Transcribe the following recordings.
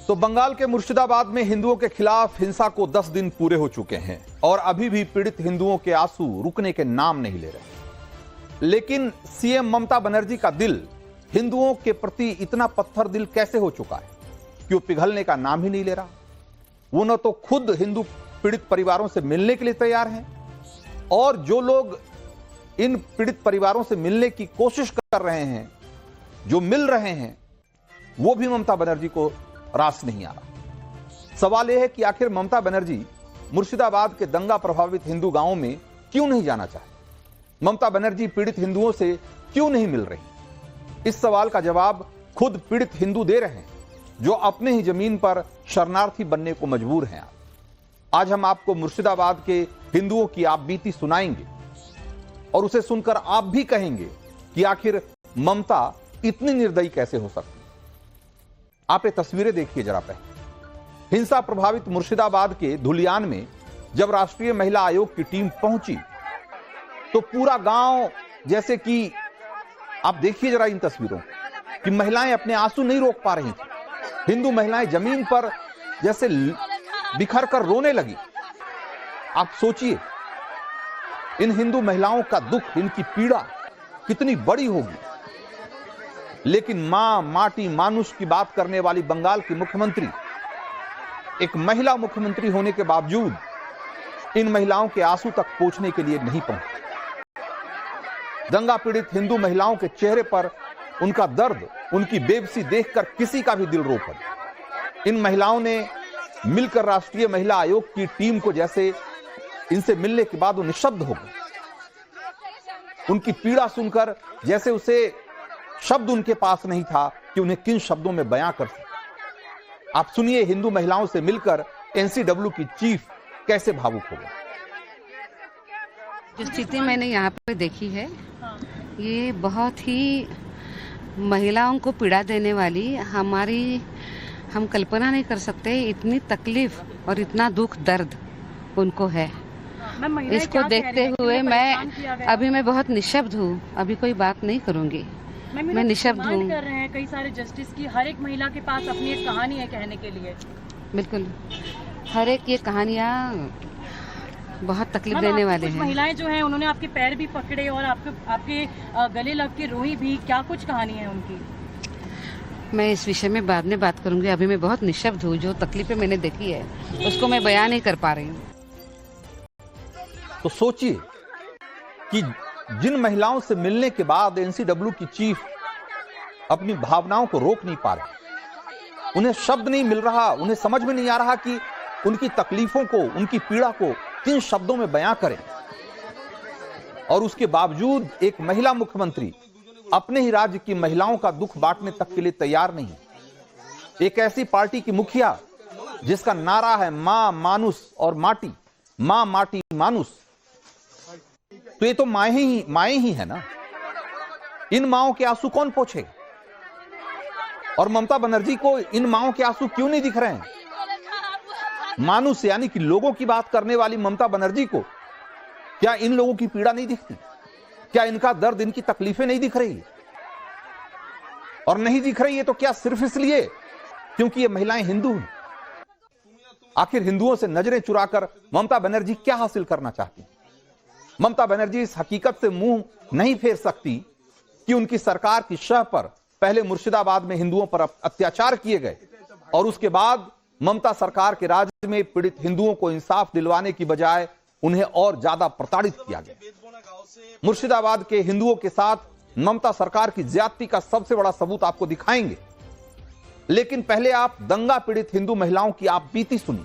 तो बंगाल के मुर्शिदाबाद में हिंदुओं के खिलाफ हिंसा को 10 दिन पूरे हो चुके हैं और अभी भी पीड़ित हिंदुओं के आंसू रुकने के नाम नहीं ले रहे। लेकिन सीएम ममता बनर्जी का दिल हिंदुओं के प्रति इतना पत्थर दिल कैसे हो चुका है कि वो पिघलने का नाम ही नहीं ले रहा। वो न तो खुद हिंदू पीड़ित परिवारों से मिलने के लिए तैयार हैं और जो लोग इन पीड़ित परिवारों से मिलने की कोशिश कर रहे हैं, जो मिल रहे हैं, वो भी ममता बनर्जी को रास नहीं आ रहा। सवाल यह है कि आखिर ममता बनर्जी मुर्शिदाबाद के दंगा प्रभावित हिंदू गांवों में क्यों नहीं जाना चाहती? ममता बनर्जी पीड़ित हिंदुओं से क्यों नहीं मिल रही? इस सवाल का जवाब खुद पीड़ित हिंदू दे रहे हैं, जो अपने ही जमीन पर शरणार्थी बनने को मजबूर हैं। आज हम आपको मुर्शिदाबाद के हिंदुओं की आप बीती सुनाएंगे और उसे सुनकर आप भी कहेंगे कि आखिर ममता इतनी निर्दयी कैसे हो सकती। आप ये तस्वीरें देखिए जरा पहले। हिंसा प्रभावित मुर्शिदाबाद के धुलियान में जब राष्ट्रीय महिला आयोग की टीम पहुंची तो पूरा गांव, जैसे कि आप देखिए जरा इन तस्वीरों कि महिलाएं अपने आंसू नहीं रोक पा रही थी। हिंदू महिलाएं जमीन पर जैसे बिखर कर रोने लगी। आप सोचिए इन हिंदू महिलाओं का दुख, इनकी पीड़ा कितनी बड़ी होगी। लेकिन मां, माटी, मानुष की बात करने वाली बंगाल की मुख्यमंत्री, एक महिला मुख्यमंत्री होने के बावजूद इन महिलाओं के आंसू तक पहुंचने के लिए नहीं पहुंची। दंगा पीड़ित हिंदू महिलाओं के चेहरे पर उनका दर्द, उनकी बेबसी देखकर किसी का भी दिल रो पड़ा। इन महिलाओं ने मिलकर राष्ट्रीय महिला आयोग की टीम को, जैसे इनसे मिलने के बाद वो निशब्द हो गए। उनकी पीड़ा सुनकर जैसे उसे शब्द उनके पास नहीं था कि उन्हें किन शब्दों में बयां कर सके। आप सुनिए हिंदू महिलाओं से मिलकर एनसीडब्ल्यू की चीफ कैसे भावुक हो गए। जो स्थिति मैंने यहाँ पर देखी है, ये बहुत ही महिलाओं को पीड़ा देने वाली, हम कल्पना नहीं कर सकते इतनी तकलीफ और इतना दुख दर्द उनको है। इसको देखते हुए मैं बहुत निशब्द हूँ, अभी कोई बात नहीं करूँगी। मैं निशब्द हूँ। कर रहे हैं कई सारे जस्टिस की, हर एक महिला के पास अपनी एक कहानी है कहने के लिए। बिल्कुल, हर एक ये कहानियाँ बहुत तकलीफ देने वाले हैं। महिलाएं जो हैं उन्होंने आपके पैर भी पकड़े और आपके गले लग के रोई भी, क्या कुछ कहानी है उनकी? मैं इस विषय में बाद में बात करूंगी। अभी मैं बहुत निशब्द हूँ। जो तकलीफें मैंने देखी है उसको मैं बयान नहीं कर पा रही हूँ। तो सोचिए कि जिन महिलाओं से मिलने के बाद एनसीडब्ल्यू की चीफ अपनी भावनाओं को रोक नहीं पा रहे, उन्हें शब्द नहीं मिल रहा, उन्हें समझ में नहीं आ रहा कि उनकी तकलीफों को, उनकी पीड़ा को किन शब्दों में बयां करें। और उसके बावजूद एक महिला मुख्यमंत्री अपने ही राज्य की महिलाओं का दुख बांटने तक के लिए तैयार नहीं। एक ऐसी पार्टी की मुखिया जिसका नारा है मां, मानुष और माटी, मां, माटी, मानुष। तो ये तो माएं ही है ना। इन माओं के आंसू कौन पोंछे? और ममता बनर्जी को इन माओं के आंसू क्यों नहीं दिख रहे हैं? मानुष यानी कि लोगों की बात करने वाली ममता बनर्जी को क्या इन लोगों की पीड़ा नहीं दिखती? क्या इनका दर्द, इनकी तकलीफें नहीं दिख रही? और नहीं दिख रही है तो क्या सिर्फ इसलिए क्योंकि ये महिलाएं हिंदू हैं? आखिर हिंदुओं से नजरें चुराकर ममता बनर्जी क्या हासिल करना चाहती? ममता बनर्जी इस हकीकत से मुंह नहीं फेर सकती कि उनकी सरकार की शह पर पहले मुर्शिदाबाद में हिंदुओं पर अत्याचार किए गए और उसके बाद ममता सरकार के राज्य में पीड़ित हिंदुओं को इंसाफ दिलवाने की बजाय उन्हें और ज्यादा प्रताड़ित किया गया। मुर्शिदाबाद के हिंदुओं के साथ ममता सरकार की ज्यादती का सबसे बड़ा सबूत आपको दिखाएंगे। लेकिन पहले आप दंगा पीड़ित हिंदू महिलाओं की आप बीती सुनिए,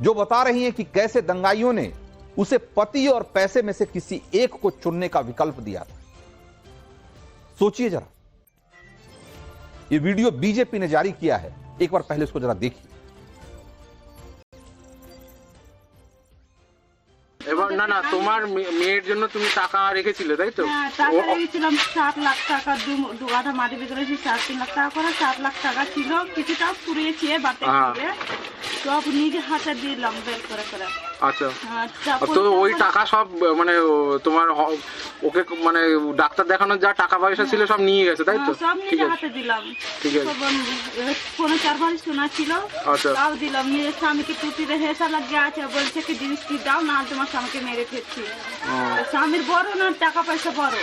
जो बता रही हैं कि कैसे दंगाइयों ने उसे पति और पैसे में से किसी एक को चुनने का विकल्प दिया था। सोचिए जरा, ये वीडियो बीजेपी ने जारी किया है, एक बार पहले इसको जरा देखिए। এবার না তোমার মেয়ের জন্য তুমি টাকা রেখেছিলে তাই তো? হ্যাঁ, টাকা রেখেছিলাম 7 লাখ টাকা, দু গাধা মাটি বিক্রি করেছি 3.5 লাখ টাকা করে। 7 লাখ টাকা ছিল, কিছুটা পুড়িয়েছে বাতে করে, সব নিজে হাতে দিলাম বের করে করে। আচ্ছা তা তো ওই টাকা সব মানে তোমার ওকে মানে ডাক্তার দেখানোর যা টাকা পয়সা ছিল সব নিয়ে গেছে তাই তো? সব নিয়ে ঠিক আছে হাতে দিলাম। ঠিক আছে। কোনো 4 বারি সোনা ছিল, আচ্ছা। তাও দিলাম। মেরে স্বামীকে টুটিতে হেসা লাগিয়ে আছে, বলছে কি জিনিস কি দাও না, তোমার স্বামীকে মেরে ফেলছি। স্বামীর বড় না টাকা পয়সা বড়,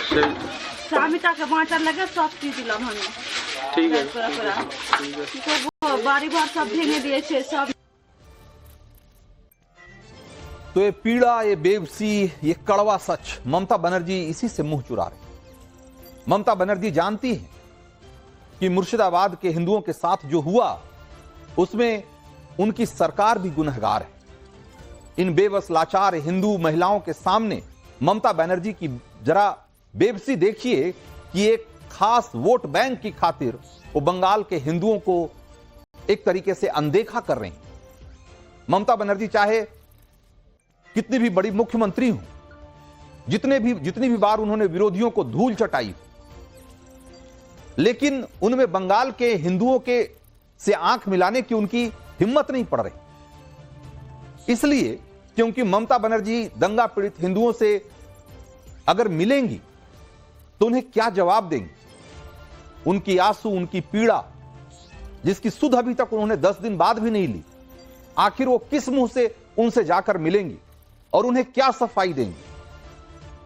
স্বামী টাকা বাঁচার লাগে সব দিয়ে দিলাম আমি। ঠিক আছে কি করবো, বাড়ি ঘর সব ভেঙে দিয়েছে সব। तो ये पीड़ा, ये बेबसी, ये कड़वा सच ममता बनर्जी इसी से मुंह चुरा रही। ममता बनर्जी जानती है कि मुर्शिदाबाद के हिंदुओं के साथ जो हुआ उसमें उनकी सरकार भी गुनहगार है। इन बेबस लाचार हिंदू महिलाओं के सामने ममता बनर्जी की जरा बेबसी देखिए कि एक खास वोट बैंक की खातिर वो बंगाल के हिंदुओं को एक तरीके से अनदेखा कर रही। ममता बनर्जी चाहे कितनी भी बड़ी मुख्यमंत्री हो, जितनी भी बार उन्होंने विरोधियों को धूल चटाई, लेकिन उनमें बंगाल के हिंदुओं के से आंख मिलाने की उनकी हिम्मत नहीं पड़ रही। इसलिए क्योंकि ममता बनर्जी दंगा पीड़ित हिंदुओं से अगर मिलेंगी तो उन्हें क्या जवाब देंगी? उनकी आंसू, उनकी पीड़ा, जिसकी सुध अभी तक उन्होंने 10 दिन बाद भी नहीं ली, आखिर वो किस मुंह से उनसे जाकर मिलेंगी और उन्हें क्या सफाई देंगी?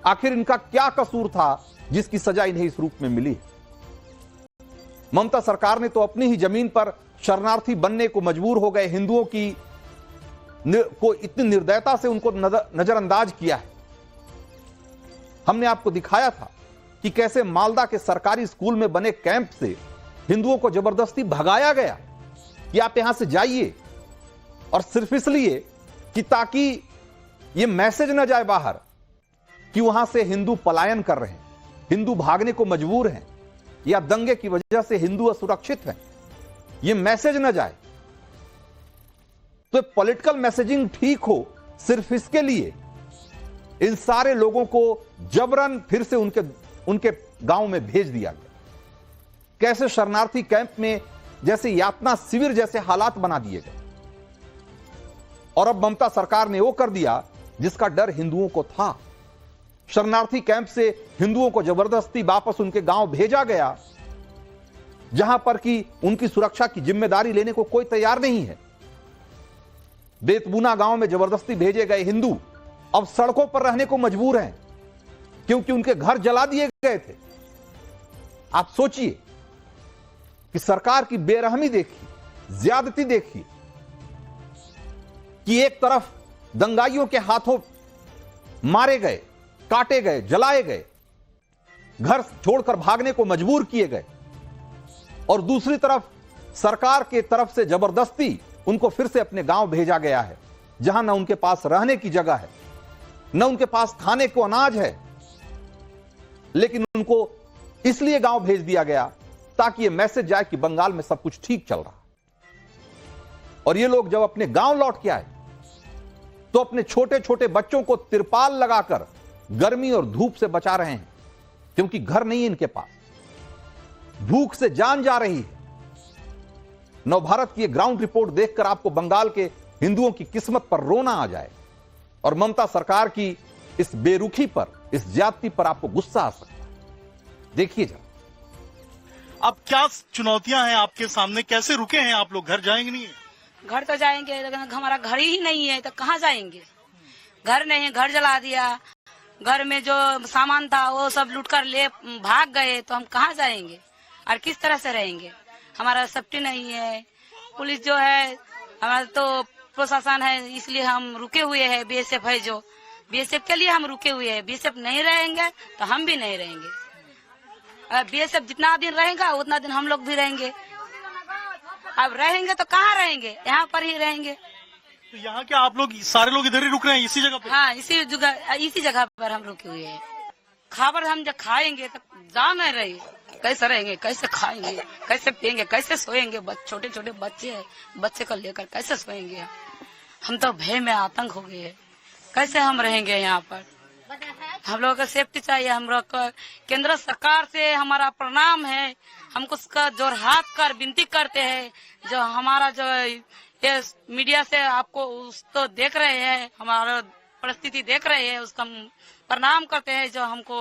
आखिर इनका क्या कसूर था जिसकी सजा इन्हें इस रूप में मिली? ममता सरकार ने तो अपनी ही जमीन पर शरणार्थी बनने को मजबूर हो गए हिंदुओं को इतनी निर्दयता से उनको नजरअंदाज किया है। हमने आपको दिखाया था कि कैसे मालदा के सरकारी स्कूल में बने कैंप से हिंदुओं को जबरदस्ती भगाया गया कि आप यहां से जाइए, और सिर्फ इसलिए कि ताकि यह मैसेज न जाए बाहर कि वहां से हिंदू पलायन कर रहे हैं, हिंदू भागने को मजबूर हैं, या दंगे की वजह से हिंदू असुरक्षित हैं, यह मैसेज न जाए। तो पॉलिटिकल मैसेजिंग ठीक हो, सिर्फ इसके लिए इन सारे लोगों को जबरन फिर से उनके गांव में भेज दिया गया। कैसे शरणार्थी कैंप में जैसे यातना शिविर जैसे हालात बना दिए गए। और अब ममता सरकार ने वो कर दिया जिसका डर हिंदुओं को था। शरणार्थी कैंप से हिंदुओं को जबरदस्ती वापस उनके गांव भेजा गया, जहां पर कि उनकी सुरक्षा की जिम्मेदारी लेने को कोई तैयार नहीं है। बेतबूना गांव में जबरदस्ती भेजे गए हिंदू अब सड़कों पर रहने को मजबूर हैं, क्योंकि उनके घर जला दिए गए थे। आप सोचिए कि सरकार की बेरहमी देखिए, ज्यादती देखिए कि एक तरफ दंगाइयों के हाथों मारे गए, काटे गए, जलाए गए, घर छोड़कर भागने को मजबूर किए गए, और दूसरी तरफ सरकार के तरफ से जबरदस्ती उनको फिर से अपने गांव भेजा गया है, जहां न उनके पास रहने की जगह है, न उनके पास खाने को अनाज है, लेकिन उनको इसलिए गांव भेज दिया गया ताकि यह मैसेज जाए कि बंगाल में सब कुछ ठीक चल रहा है। और ये लोग जब अपने गांव लौट के आए तो अपने छोटे छोटे बच्चों को तिरपाल लगाकर गर्मी और धूप से बचा रहे हैं, क्योंकि घर नहीं है इनके पास, भूख से जान जा रही है। नवभारत की ग्राउंड रिपोर्ट देखकर आपको बंगाल के हिंदुओं की किस्मत पर रोना आ जाए, और ममता सरकार की इस बेरुखी पर, इस ज्यादती पर आपको गुस्सा आ सकता है। देखिए जरा। अब क्या चुनौतियां हैं आपके सामने, कैसे रुके हैं आप लोग? घर जाएंगे नहीं? घर तो जाएंगे, लेकिन हमारा घर ही नहीं है तो कहाँ जाएंगे? घर नहीं है, घर जला दिया, घर में जो सामान था वो सब लूट कर ले भाग गए, तो हम कहाँ जाएंगे और किस तरह से रहेंगे? हमारा सेफ्टी नहीं है, पुलिस जो है, हमारा तो प्रशासन है, इसलिए हम रुके हुए हैं। बीएसएफ है जो, बीएसएफ के लिए हम रुके हुए हैं। बीएसएफ नहीं रहेंगे तो हम भी नहीं रहेंगे। बीएसएफ जितना दिन रहेगा उतना दिन हम लोग भी रहेंगे। अब रहेंगे तो कहाँ रहेंगे? यहाँ पर ही रहेंगे। तो यहाँ के आप लोग सारे लोग इधर ही रुक रहे हैं, इसी जगह पे? हाँ, इसी जगह पर हम रुके हुए हैं। खाबर हम जब खाएंगे तो जा नहीं रही, कैसे रहेंगे, कैसे खाएंगे, कैसे पियेंगे, कैसे सोएंगे? छोटे छोटे बच्चे हैं, बच्चे को लेकर कैसे सोएंगे? हम तो भय में आतंक हो गए हैं, कैसे हम रहेंगे यहाँ पर? हम लोगों को सेफ्टी चाहिए। हम लोग को केंद्र सरकार से हमारा प्रणाम है। हमको उसका जोर हाथ कर विनती करते हैं, जो हमारा जो ये मीडिया से आपको उसको देख रहे हैं, हमारा परिस्थिति देख रहे हैं, उसका हम प्रणाम करते हैं। जो हमको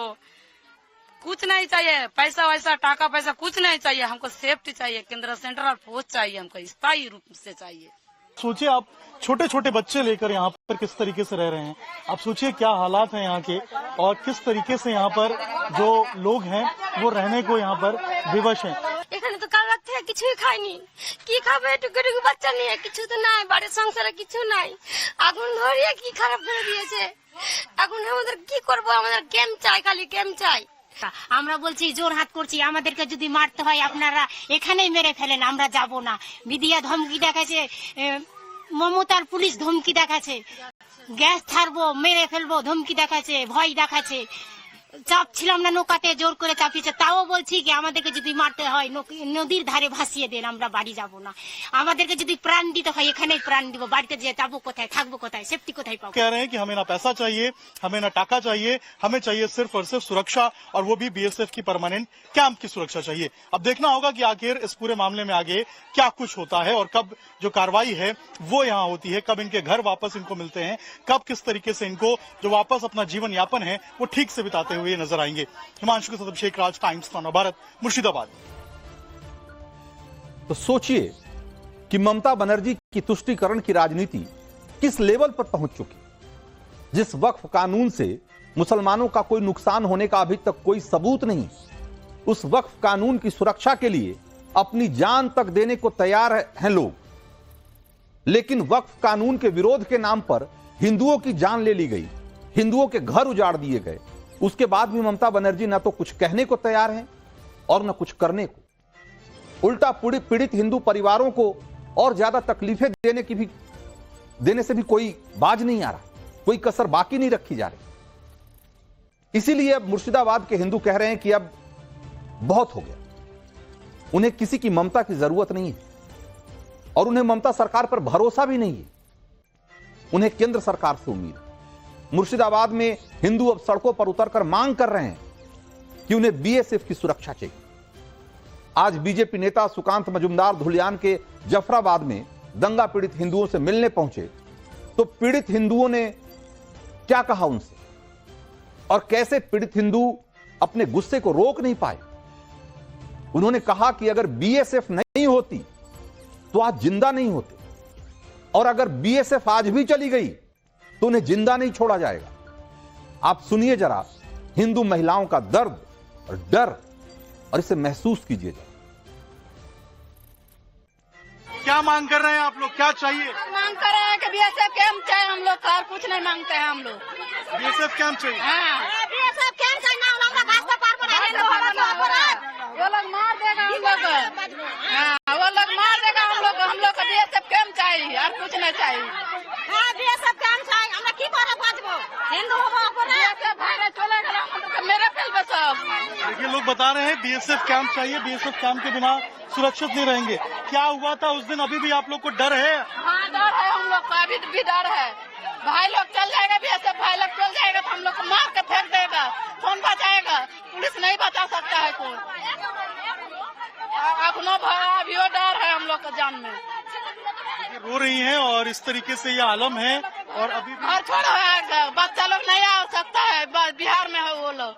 कुछ नहीं चाहिए, पैसा वैसा टाका पैसा कुछ नहीं चाहिए, हमको सेफ्टी चाहिए। केंद्र सेंट्रल फोर्स चाहिए, हमको स्थायी रूप से चाहिए। सोचिए आप छोटे छोटे बच्चे लेकर यहाँ पर किस तरीके से रह रहे हैं। आप सोचिए क्या हालात हैं यहाँ के, और किस तरीके से यहाँ पर जो लोग हैं वो रहने को यहाँ पर विवश हैं। এখানে তো কাল রাত থেকে কিছুই খাইনি, কি খাবে? টুকু বাচ্চা নিয়ে কিছু তো নাই, বাড়ির সংসারে কিছু নাই, আগুন ধরিয়ে কি খারাপ করে দিয়েছে। এখন আমাদের কি করব? আমাদের গেম চাই, খালি গেম চাই। আমরা বলছি জোর হাত করছি, আমাদেরকে যদি মারতে হয় আপনারা এখানেই মেরে ফেলেন, আমরা যাব না। বিদিয়া ধমকি দেখাচ্ছে, মমতার পুলিশ ধমকি দেখাচ্ছে, গ্যাস ছাড়বো মেরে ফেলবো ধমকি দেখাচ্ছে, ভয় দেখাচ্ছে। চাপ ছিলাম না নৌকাতে, জোর করে চাপিয়েছে। তাও বলছি কি আমাদেরকে যদি মারতে হয় নদীর ধারে ভাসিয়ে দেন, আমরা বাড়ি যাব না। আমাদেরকে যদি প্রাণ দিতে হয় এখানেই প্রাণ দিব, বাড়িতে যে যাবো কোথায়, থাকবো কোথায়, सेफ्टी কোথায় पाओ। कह रहे हैं कि हमें ना पैसा चाहिए, हमें ना टाका चाहिए, हमें चाहिए सिर्फ और सिर्फ सुरक्षा, और वो भी बीएसएफ की परमानेंट कैंप की सुरक्षा चाहिए। अब देखना होगा कि आखिर इस पूरे मामले में आगे क्या कुछ होता है, और कब जो कार्रवाई है वो यहाँ होती है, कब इनके घर वापस इनको मिलते हैं, कब किस तरीके से इनको जो वापस अपना जीवन यापन है वो ठीक से बिताते हुए नजर आएंगे। हिमांशु के साथ अभिषेक राज, टाइम्स नव भारत, मुर्शिदाबाद। तो सोचिए कि ममता बनर्जी की तुष्टीकरण की राजनीति किस लेवल पर पहुंच चुकी। जिस वक्फ कानून से मुसलमानों का कोई नुकसान होने का अभी तक कोई सबूत नहीं, उस वक्फ कानून की सुरक्षा के लिए अपनी जान तक देने को तैयार हैं लोग। लेकिन वक्फ कानून के विरोध के नाम पर हिंदुओं की जान ले ली गई, हिंदुओं के घर उजाड़ दिए गए। उसके बाद भी ममता बनर्जी ना तो कुछ कहने को तैयार है और न कुछ करने को। उल्टा पीड़ित हिंदू परिवारों को और ज्यादा तकलीफें देने से भी कोई बाज नहीं आ रहा, कोई कसर बाकी नहीं रखी जा रही। इसीलिए अब मुर्शिदाबाद के हिंदू कह रहे हैं कि अब बहुत हो गया, उन्हें किसी की ममता की जरूरत नहीं है, और उन्हें ममता सरकार पर भरोसा भी नहीं है, उन्हें केंद्र सरकार से उम्मीद है। मुर्शिदाबाद में हिंदू अब सड़कों पर उतरकर मांग कर रहे हैं कि उन्हें बीएसएफ की सुरक्षा चाहिए। आज बीजेपी नेता सुकांत मजुमदार धुलियान के जफराबाद में दंगा पीड़ित हिंदुओं से मिलने पहुंचे, तो पीड़ित हिंदुओं ने क्या कहा उनसे, और कैसे पीड़ित हिंदू अपने गुस्से को रोक नहीं पाए। उन्होंने कहा कि अगर बीएसएफ नहीं होती तो आज जिंदा नहीं होते, और अगर बीएसएफ आज भी चली गई तो उन्हें जिंदा नहीं छोड़ा जाएगा। आप सुनिए जरा हिंदू महिलाओं का दर्द और डर, और इसे महसूस कीजिए। क्या मांग कर रहे हैं आप लोग, क्या चाहिए? मांग कर रहे हैं कि बीएसएफ कैंप चाहिए हम लोग, और कुछ नहीं मांगते हैं हम लोग। बीएसएफ कैंप चाहिए। बीएसएफ कैंप चाहिए ना, हम लोग रास्ते पार पर आए लोग, वो लोग मार देगा हम लोग। हाँ, वो लोग मार देगा हम लोग को बीएसएफ कैंप चाहिए, और कुछ नहीं चाहिए। हाँ, बीएसएफ कैंप चाहिए, हम की करे बाजबो हिंदू हो बीएसएफ भाई चले गए मेरे फेल पे सब। देखिए लोग बता रहे हैं बीएसएफ कैंप चाहिए, बीएसएफ कैंप के बिना सुरक्षित नहीं रहेंगे। क्या हुआ था उस दिन, अभी भी आप लोग को डर है? हाँ, डर है हम लोग को, अभी भी डर है। भाई लोग चल जाएगा, बीएसएफ भाई लोग चल जाएगा तो हम लोग को मार के फेंक देगा, कौन बचाएगा? पुलिस नहीं बचा सकता है कोई। अभी वो डर है हम लोग को जान में। रो रही हैं, और इस तरीके से ये आलम है, और अभी भी और छोड़ो है, बच्चा लोग नहीं आ सकता है, बिहार में है वो लोग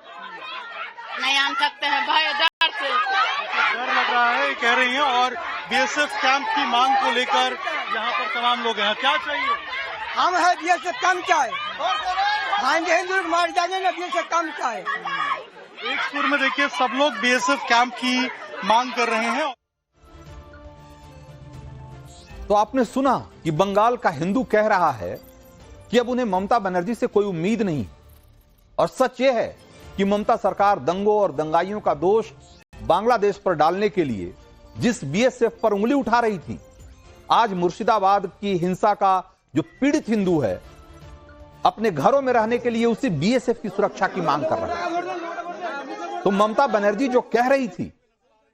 नहीं आन सकते हैं भाई, डर से डर लग रहा है, कह रही हैं। और बीएसएफ कैंप की मांग को लेकर यहाँ पर तमाम लोग हैं। क्या चाहिए? हम है बीएसएफ कैंप चाहिए, हिंदू मार जाने ना, बीएसएफ कैंप चाहिए। एक सुर में देखिए सब लोग बीएसएफ कैंप की मांग कर रहे हैं। तो आपने सुना कि बंगाल का हिंदू कह रहा है कि अब उन्हें ममता बनर्जी से कोई उम्मीद नहीं, और सच यह है कि ममता सरकार दंगों और दंगाइयों का दोष बांग्लादेश पर डालने के लिए जिस बीएसएफ पर उंगली उठा रही थी, आज मुर्शिदाबाद की हिंसा का जो पीड़ित हिंदू है अपने घरों में रहने के लिए उसी बीएसएफ की सुरक्षा की मांग कर रहा है। तो ममता बनर्जी जो कह रही थी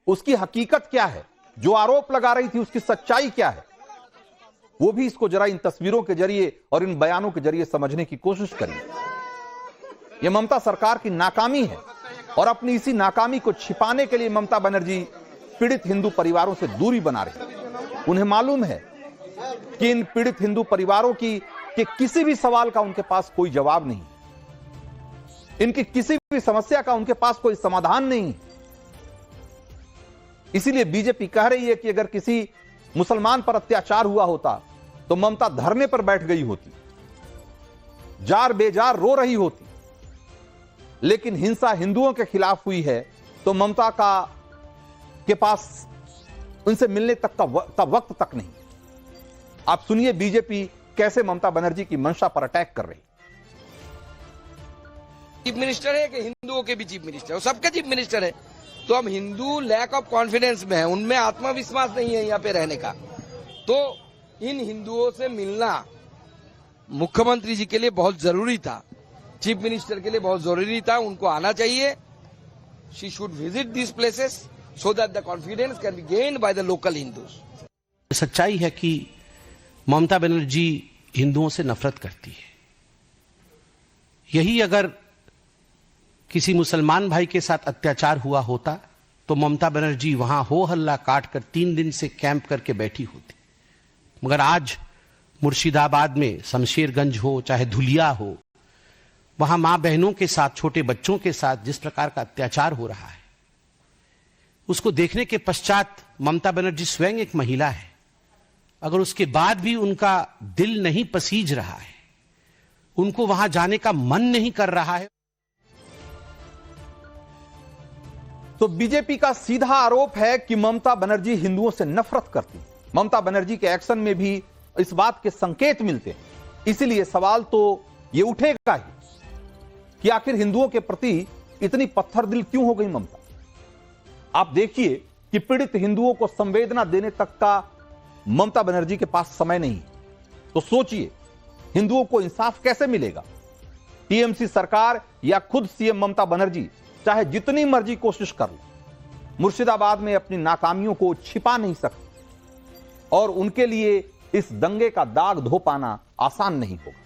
उसकी हकीकत क्या है, जो आरोप लगा रही थी उसकी सच्चाई क्या है, वो भी इसको जरा इन तस्वीरों के जरिए और इन बयानों के जरिए समझने की कोशिश करिए। यह ममता सरकार की नाकामी है और अपनी इसी नाकामी को छिपाने के लिए ममता बनर्जी पीड़ित हिंदू परिवारों से दूरी बना रही है। उन्हें मालूम है कि इन पीड़ित हिंदू परिवारों की कि किसी भी सवाल का उनके पास कोई जवाब नहीं, इनकी किसी भी समस्या का उनके पास कोई समाधान नहीं। इसीलिए बीजेपी कह रही है कि अगर किसी मुसलमान पर अत्याचार हुआ होता तो ममता धरने पर बैठ गई होती, जार बेजार रो रही होती, लेकिन हिंसा हिंदुओं के खिलाफ हुई है तो ममता के पास उनसे मिलने तक का वक्त तक नहीं। आप सुनिए बीजेपी कैसे ममता बनर्जी की मंशा पर अटैक कर रही। चीफ मिनिस्टर है कि हिंदुओं के भी चीफ मिनिस्टर है, सबके चीफ मिनिस्टर है, तो हम हिंदू लैक ऑफ कॉन्फिडेंस में हैं, उनमें आत्मविश्वास नहीं है यहाँ पे रहने का। तो इन हिंदुओं से मिलना मुख्यमंत्री जी के लिए बहुत जरूरी था, चीफ मिनिस्टर के लिए बहुत जरूरी था, उनको आना चाहिए। She should visit this places so that the confidence can be gained by the local Hindus. सच्चाई है कि ममता बनर्जी हिंदुओं से नफरत करती है। यही अगर किसी मुसलमान भाई के साथ अत्याचार हुआ होता तो ममता बनर्जी वहां हो हल्ला काट कर 3 दिन से कैंप करके बैठी होती। मगर आज मुर्शिदाबाद में शमशेरगंज हो चाहे धुलिया हो, वहां मां बहनों के साथ, छोटे बच्चों के साथ जिस प्रकार का अत्याचार हो रहा है, उसको देखने के पश्चात ममता बनर्जी स्वयं एक महिला है, अगर उसके बाद भी उनका दिल नहीं पसीज रहा है, उनको वहां जाने का मन नहीं कर रहा है। तो बीजेपी का सीधा आरोप है कि ममता बनर्जी हिंदुओं से नफरत करती है। ममता बनर्जी के एक्शन में भी इस बात के संकेत मिलते हैं। इसीलिए सवाल तो यह उठेगा ही कि आखिर हिंदुओं के प्रति इतनी पत्थर दिल क्यों हो गई ममता। आप देखिए कि पीड़ित हिंदुओं को संवेदना देने तक का ममता बनर्जी के पास समय नहीं, तो सोचिए हिंदुओं को इंसाफ कैसे मिलेगा। टीएमसी सरकार या खुद सीएम ममता बनर्जी चाहे जितनी मर्जी कोशिश कर ले, मुर्शिदाबाद में अपनी नाकामियों को छिपा नहीं सकती और उनके लिए इस दंगे का दाग धो पाना आसान नहीं होगा।